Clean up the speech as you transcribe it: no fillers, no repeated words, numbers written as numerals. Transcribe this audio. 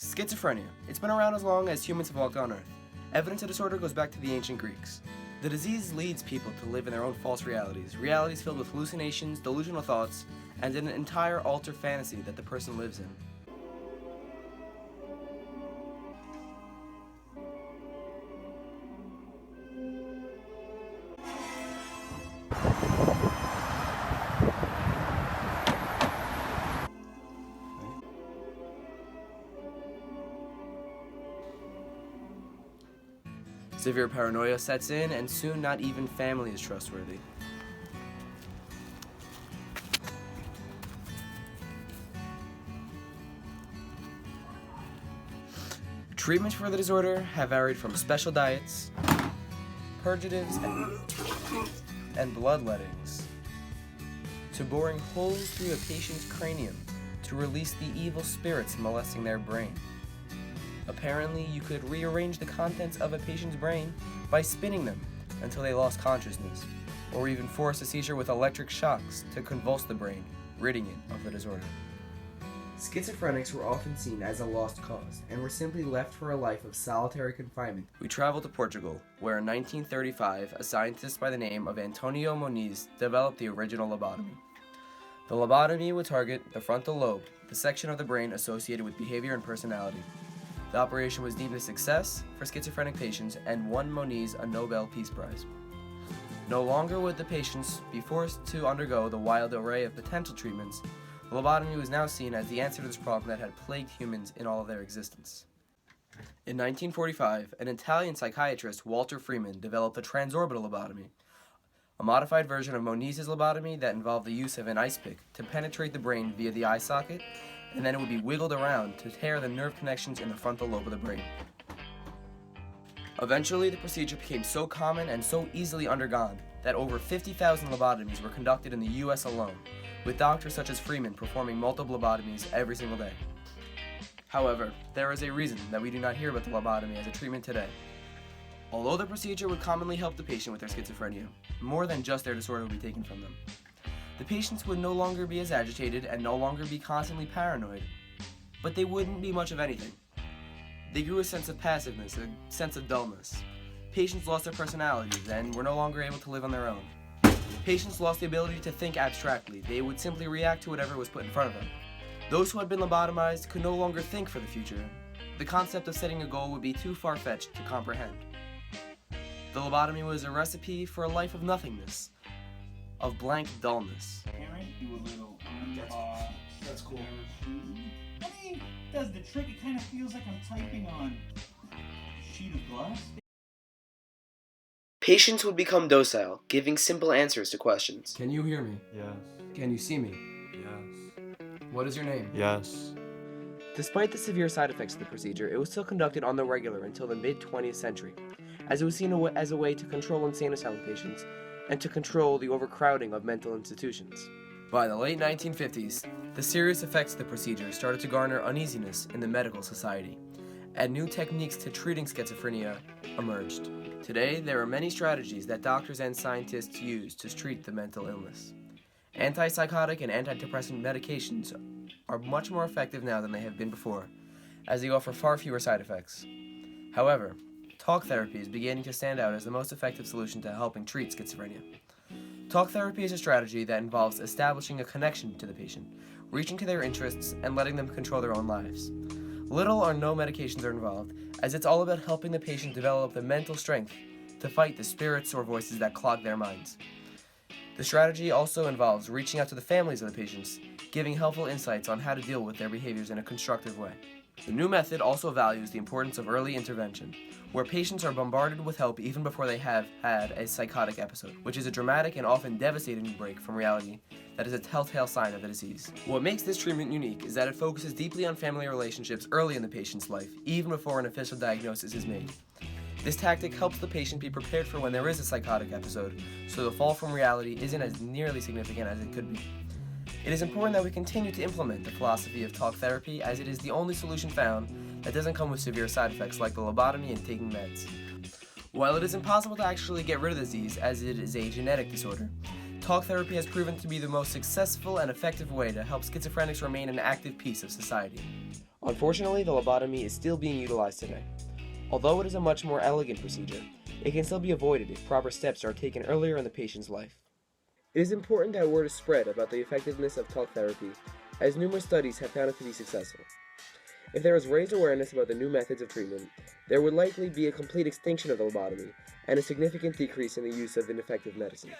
Schizophrenia. It's been around as long as humans have walked on Earth. Evidence of disorder goes back to the ancient Greeks. The disease leads people to live in their own false realities filled with hallucinations, delusional thoughts, and an entire altered fantasy that the person lives in. Severe paranoia sets in, and soon not even family is trustworthy. Treatments for the disorder have varied from special diets, purgatives, and bloodlettings, to boring holes through a patient's cranium to release the evil spirits molesting their brain. Apparently, you could rearrange the contents of a patient's brain by spinning them until they lost consciousness, or even force a seizure with electric shocks to convulse the brain, ridding it of the disorder. Schizophrenics were often seen as a lost cause and were simply left for a life of solitary confinement. We travel to Portugal, where in 1935, a scientist by the name of Antonio Moniz developed the original lobotomy. The lobotomy would target the frontal lobe, the section of the brain associated with behavior and personality. The operation was deemed a success for schizophrenic patients and won Moniz a Nobel Peace Prize. No longer would the patients be forced to undergo the wild array of potential treatments. The lobotomy was now seen as the answer to this problem that had plagued humans in all of their existence. In 1945, an Italian psychiatrist, Walter Freeman, developed the transorbital lobotomy, a modified version of Moniz's lobotomy that involved the use of an ice pick to penetrate the brain via the eye socket, and then it would be wiggled around to tear the nerve connections in the frontal lobe of the brain. Eventually, the procedure became so common and so easily undergone that over 50,000 lobotomies were conducted in the US alone, with doctors such as Freeman performing multiple lobotomies every single day. However, there is a reason that we do not hear about the lobotomy as a treatment today. Although the procedure would commonly help the patient with their schizophrenia, more than just their disorder would be taken from them. The patients would no longer be as agitated and no longer be constantly paranoid, but they wouldn't be much of anything. They grew a sense of passiveness, a sense of dullness. Patients lost their personalities and were no longer able to live on their own. Patients lost the ability to think abstractly. They would simply react to whatever was put in front of them. Those who had been lobotomized could no longer think for the future. The concept of setting a goal would be too far-fetched to comprehend. The lobotomy was a recipe for a life of nothingness, of blank dullness. Do a little That's cool. I mean, does the trick. It kind of feels like I'm typing on a sheet of glass. Patients would become docile, giving simple answers to questions. Can you hear me? Yes. Can you see me? Yes. What is your name? Yes. Despite the severe side effects of the procedure, it was still conducted on the regular until the mid-20th century, as it was seen as a way to control insane asylum patients and to control the overcrowding of mental institutions. By the late 1950s, the serious effects of the procedure started to garner uneasiness in the medical society, and new techniques to treating schizophrenia emerged. Today, there are many strategies that doctors and scientists use to treat the mental illness. Antipsychotic and antidepressant medications are much more effective now than they have been before, as they offer far fewer side effects. However, talk therapy is beginning to stand out as the most effective solution to helping treat schizophrenia. Talk therapy is a strategy that involves establishing a connection to the patient, reaching to their interests, and letting them control their own lives. Little or no medications are involved, as it's all about helping the patient develop the mental strength to fight the spirits or voices that clog their minds. The strategy also involves reaching out to the families of the patients, giving helpful insights on how to deal with their behaviors in a constructive way. The new method also values the importance of early intervention, where patients are bombarded with help even before they have had a psychotic episode, which is a dramatic and often devastating break from reality that is a telltale sign of the disease. What makes this treatment unique is that it focuses deeply on family relationships early in the patient's life, even before an official diagnosis is made. This tactic helps the patient be prepared for when there is a psychotic episode, so the fall from reality isn't as nearly significant as it could be. It is important that we continue to implement the philosophy of talk therapy, as it is the only solution found that doesn't come with severe side effects like the lobotomy and taking meds. While it is impossible to actually get rid of the disease, as it is a genetic disorder, talk therapy has proven to be the most successful and effective way to help schizophrenics remain an active piece of society. Unfortunately, the lobotomy is still being utilized today. Although it is a much more elegant procedure, it can still be avoided if proper steps are taken earlier in the patient's life. It is important that word is spread about the effectiveness of talk therapy, as numerous studies have found it to be successful. If there is raised awareness about the new methods of treatment, there would likely be a complete extinction of the lobotomy and a significant decrease in the use of ineffective medicine.